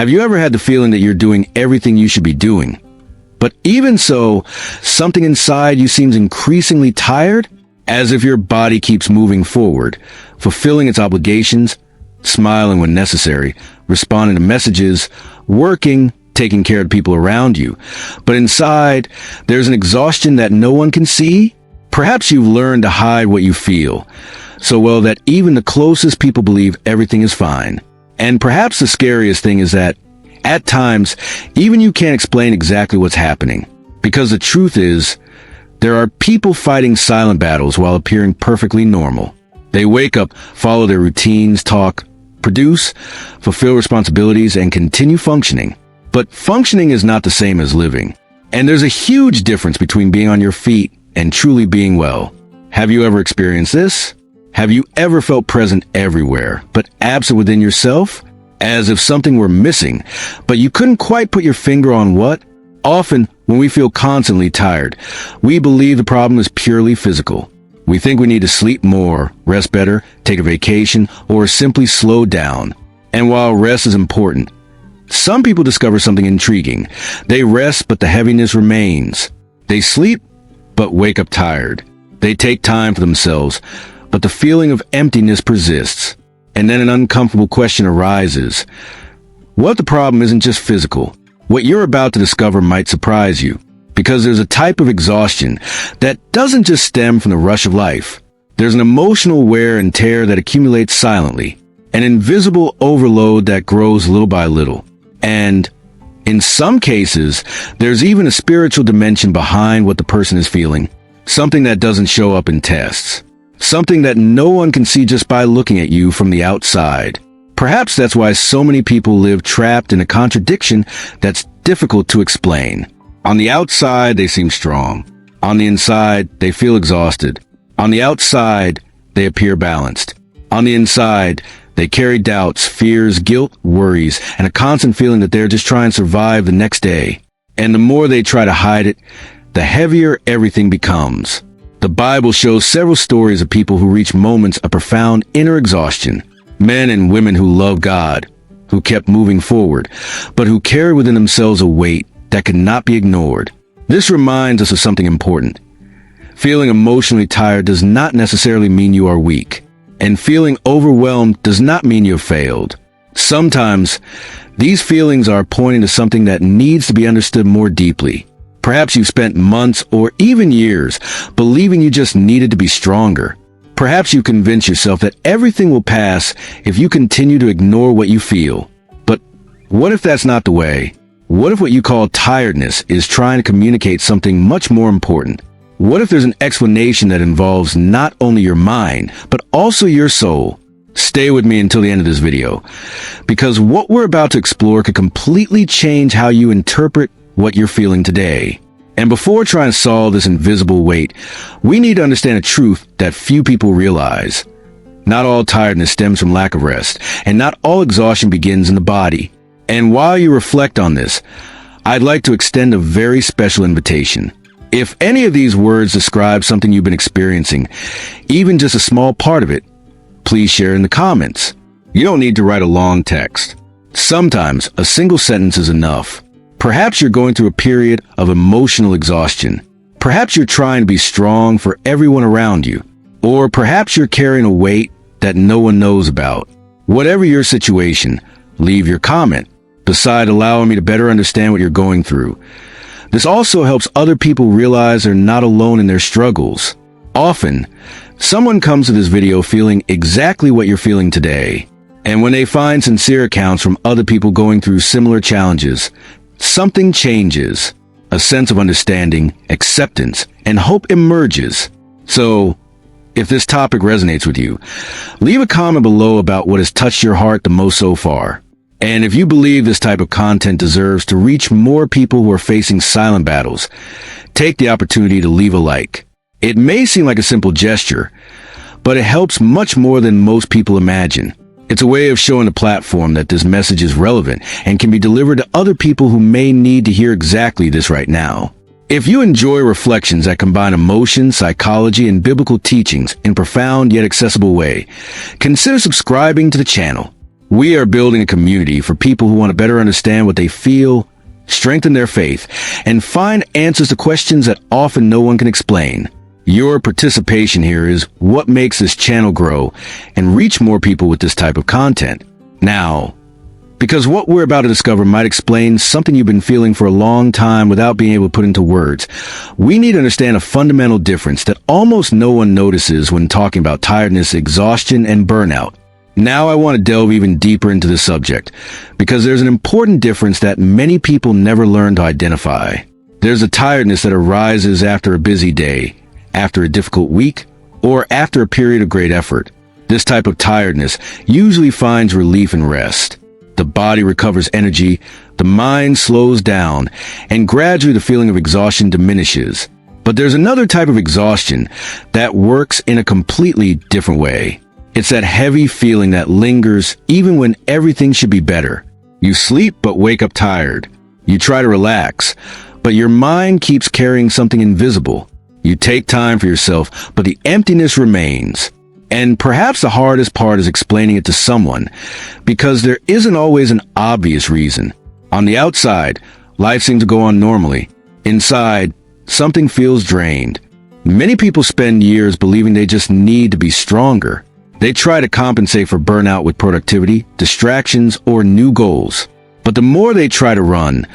Have you ever had the feeling that you're doing everything you should be doing? But even so, something inside you seems increasingly tired, as if your body keeps moving forward, fulfilling its obligations, smiling when necessary, responding to messages, working, taking care of the people around you. But inside, there's an exhaustion that no one can see. Perhaps you've learned to hide what you feel so well that even the closest people believe everything is fine. And perhaps the scariest thing is that, at times, even you can't explain exactly what's happening. Because the truth is, there are people fighting silent battles while appearing perfectly normal. They wake up, follow their routines, talk, produce, fulfill responsibilities, and continue functioning. But functioning is not the same as living. And there's a huge difference between being on your feet and truly being well. Have you ever experienced this? Have you ever felt present everywhere, but absent within yourself? As if something were missing, but you couldn't quite put your finger on what? Often, when we feel constantly tired, we believe the problem is purely physical. We think we need to sleep more, rest better, take a vacation, or simply slow down. And while rest is important, some people discover something intriguing. They rest, but the heaviness remains. They sleep, but wake up tired. They take time for themselves, but the feeling of emptiness persists. And then an uncomfortable question arises. What if the problem isn't just physical? What you're about to discover might surprise you, because there's a type of exhaustion that doesn't just stem from the rush of life. There's an emotional wear and tear that accumulates silently, an invisible overload that grows little by little. And in some cases, there's even a spiritual dimension behind what the person is feeling, something that doesn't show up in tests. Something that no one can see just by looking at you from the outside. Perhaps that's why so many people live trapped in a contradiction that's difficult to explain. On the outside, they seem strong. On the inside, they feel exhausted. On the outside, they appear balanced. On the inside, they carry doubts, fears, guilt, worries, and a constant feeling that they're just trying to survive the next day. And the more they try to hide it, the heavier everything becomes. The Bible shows several stories of people who reach moments of profound inner exhaustion. Men and women who loved God, who kept moving forward, but who carried within themselves a weight that could not be ignored. This reminds us of something important. Feeling emotionally tired does not necessarily mean you are weak. And feeling overwhelmed does not mean you've failed. Sometimes, these feelings are pointing to something that needs to be understood more deeply. Perhaps you've spent months or even years believing you just needed to be stronger. Perhaps you convince yourself that everything will pass if you continue to ignore what you feel. But what if that's not the way? What if what you call tiredness is trying to communicate something much more important? What if there's an explanation that involves not only your mind, but also your soul? Stay with me until the end of this video, because what we're about to explore could completely change how you interpret what you're feeling today. And before trying to solve this invisible weight, we need to understand a truth that few people realize. Not all tiredness stems from lack of rest, and not all exhaustion begins in the body. And while you reflect on this, I'd like to extend a very special invitation. If any of these words describe something you've been experiencing, even just a small part of it, please share in the comments. You don't need to write a long text. Sometimes a single sentence is enough. Perhaps you're going through a period of emotional exhaustion. Perhaps you're trying to be strong for everyone around you. Or perhaps you're carrying a weight that no one knows about. Whatever your situation, leave your comment beside allowing me to better understand what you're going through. This also helps other people realize they're not alone in their struggles. Often, someone comes to this video feeling exactly what you're feeling today. And when they find sincere accounts from other people going through similar challenges, something changes. A sense of understanding, acceptance, and hope emerges. So, if this topic resonates with you, leave a comment below about what has touched your heart the most so far. And if you believe this type of content deserves to reach more people who are facing silent battles, take the opportunity to leave a like. It may seem like a simple gesture, but it helps much more than most people imagine. It's a way of showing the platform that this message is relevant and can be delivered to other people who may need to hear exactly this right now. If you enjoy reflections that combine emotion, psychology, and biblical teachings in a profound yet accessible way, consider subscribing to the channel. We are building a community for people who want to better understand what they feel, strengthen their faith, and find answers to questions that often no one can explain. Your participation here is what makes this channel grow and reach more people with this type of content. Now, because what we're about to discover might explain something you've been feeling for a long time without being able to put into words, we need to understand a fundamental difference that almost no one notices when talking about tiredness, exhaustion, and burnout. Now I want to delve even deeper into this subject, because there's an important difference that many people never learn to identify. There's a tiredness that arises after a busy day, after a difficult week, or after a period of great effort. This type of tiredness usually finds relief in rest. The body recovers energy, the mind slows down, and gradually the feeling of exhaustion diminishes. But there's another type of exhaustion that works in a completely different way. It's that heavy feeling that lingers even when everything should be better. You sleep but wake up tired. You try to relax, but your mind keeps carrying something invisible. You take time for yourself, but the emptiness remains. And perhaps the hardest part is explaining it to someone, because there isn't always an obvious reason. On the outside, life seems to go on normally. Inside, something feels drained. Many people spend years believing they just need to be stronger. They try to compensate for burnout with productivity, distractions, or new goals. But the more they try to run,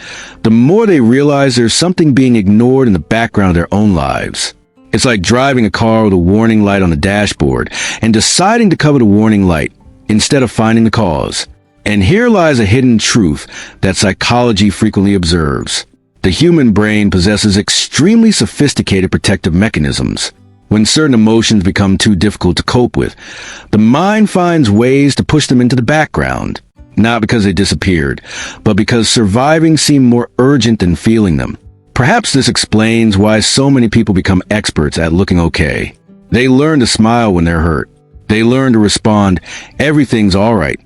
the more they realize there's something being ignored in the background of their own lives. It's like driving a car with a warning light on the dashboard and deciding to cover the warning light instead of finding the cause. And here lies a hidden truth that psychology frequently observes. The human brain possesses extremely sophisticated protective mechanisms. When certain emotions become too difficult to cope with, the mind finds ways to push them into the background. Not because they disappeared, but because surviving seemed more urgent than feeling them. Perhaps this explains why so many people become experts at looking okay. They learn to smile when they're hurt. They learn to respond, "Everything's all right,"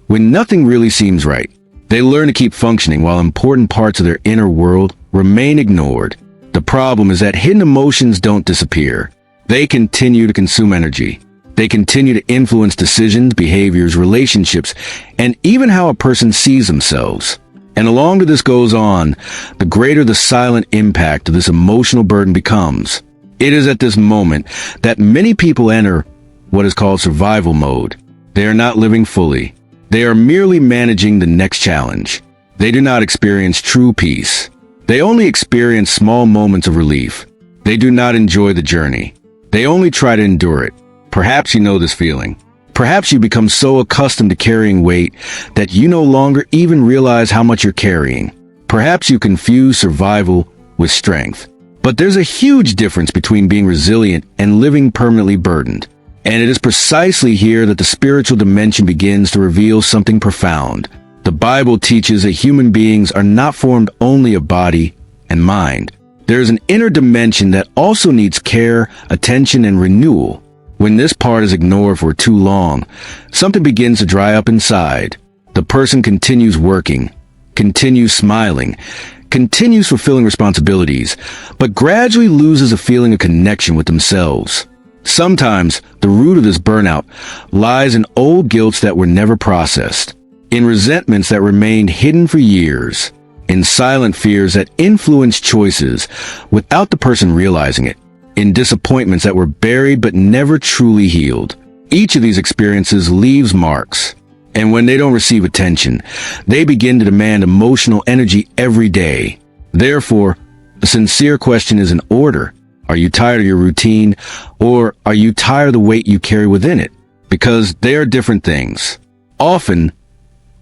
when nothing really seems right. They learn to keep functioning while important parts of their inner world remain ignored. The problem is that hidden emotions don't disappear. They continue to consume energy. They continue to influence decisions, behaviors, relationships, and even how a person sees themselves. And the longer this goes on, the greater the silent impact of this emotional burden becomes. It is at this moment that many people enter what is called survival mode. They are not living fully. They are merely managing the next challenge. They do not experience true peace. They only experience small moments of relief. They do not enjoy the journey. They only try to endure it. Perhaps you know this feeling. Perhaps you become so accustomed to carrying weight that you no longer even realize how much you're carrying. Perhaps you confuse survival with strength. But there's a huge difference between being resilient and living permanently burdened. And it is precisely here that the spiritual dimension begins to reveal something profound. The Bible teaches that human beings are not formed only of body and mind. There is an inner dimension that also needs care, attention, and renewal. When this part is ignored for too long, something begins to dry up inside. The person continues working, continues smiling, continues fulfilling responsibilities, but gradually loses a feeling of connection with themselves. Sometimes the root of this burnout lies in old guilts that were never processed, in resentments that remained hidden for years, in silent fears that influenced choices without the person realizing it, in disappointments that were buried but never truly healed. Each of these experiences leaves marks, and when they don't receive attention, they begin to demand emotional energy every day. Therefore, a sincere question is in order. Are you tired of your routine, or are you tired of the weight you carry within it? Because they are different things. Often,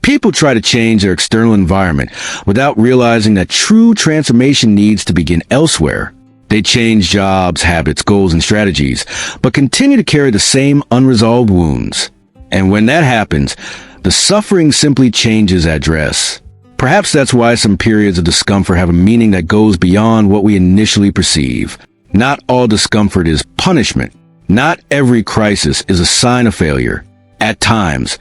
people try to change their external environment without realizing that true transformation needs to begin elsewhere. They change jobs, habits, goals, and strategies, but continue to carry the same unresolved wounds. And when that happens, the suffering simply changes address. Perhaps that's why some periods of discomfort have a meaning that goes beyond what we initially perceive. Not all discomfort is punishment. Not every crisis is a sign of failure. At times,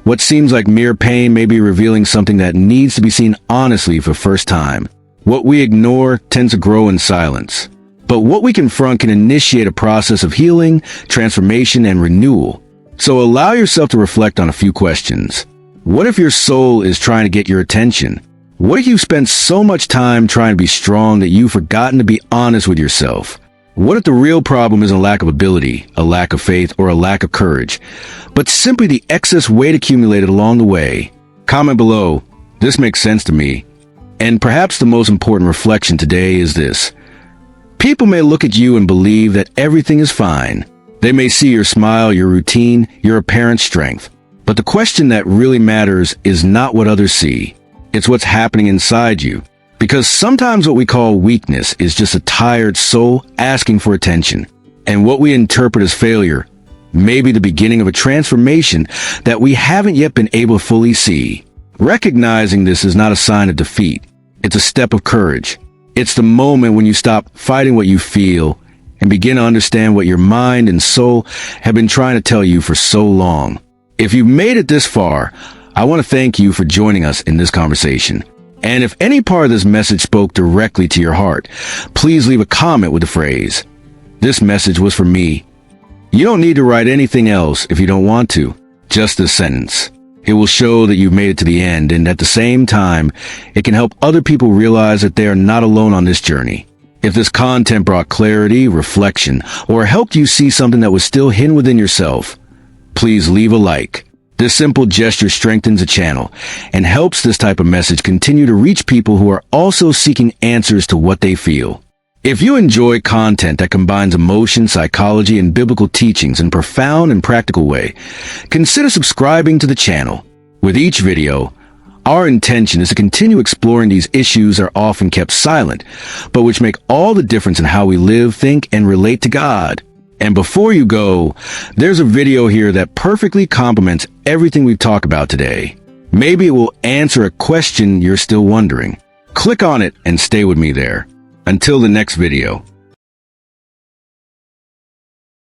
what seems like mere pain may be revealing something that needs to be seen honestly for the first time. What we ignore tends to grow in silence. But what we confront can initiate a process of healing, transformation, and renewal. So allow yourself to reflect on a few questions. What if your soul is trying to get your attention? What if you spent so much time trying to be strong that you've forgotten to be honest with yourself? What if the real problem isn't a lack of ability, a lack of faith, or a lack of courage, but simply the excess weight accumulated along the way? Comment below, this makes sense to me. And perhaps the most important reflection today is this. People may look at you and believe that everything is fine. They may see your smile, your routine, your apparent strength. But the question that really matters is not what others see. It's what's happening inside you. Because sometimes what we call weakness is just a tired soul asking for attention. And what we interpret as failure may be the beginning of a transformation that we haven't yet been able to fully see. Recognizing this is not a sign of defeat. It's a step of courage. It's the moment when you stop fighting what you feel and begin to understand what your mind and soul have been trying to tell you for so long. If you've made it this far, I want to thank you for joining us in this conversation. And if any part of this message spoke directly to your heart, please leave a comment with the phrase, "This message was for me." You don't need to write anything else if you don't want to, just this sentence. It will show that you've made it to the end, and at the same time, it can help other people realize that they are not alone on this journey. If this content brought clarity, reflection, or helped you see something that was still hidden within yourself, please leave a like. This simple gesture strengthens the channel and helps this type of message continue to reach people who are also seeking answers to what they feel. If you enjoy content that combines emotion, psychology, and biblical teachings in a profound and practical way, consider subscribing to the channel. With each video, our intention is to continue exploring these issues that are often kept silent, but which make all the difference in how we live, think, and relate to God. And before you go, there's a video here that perfectly complements everything we've talked about today. Maybe it will answer a question you're still wondering. Click on it and stay with me there. Until the next video.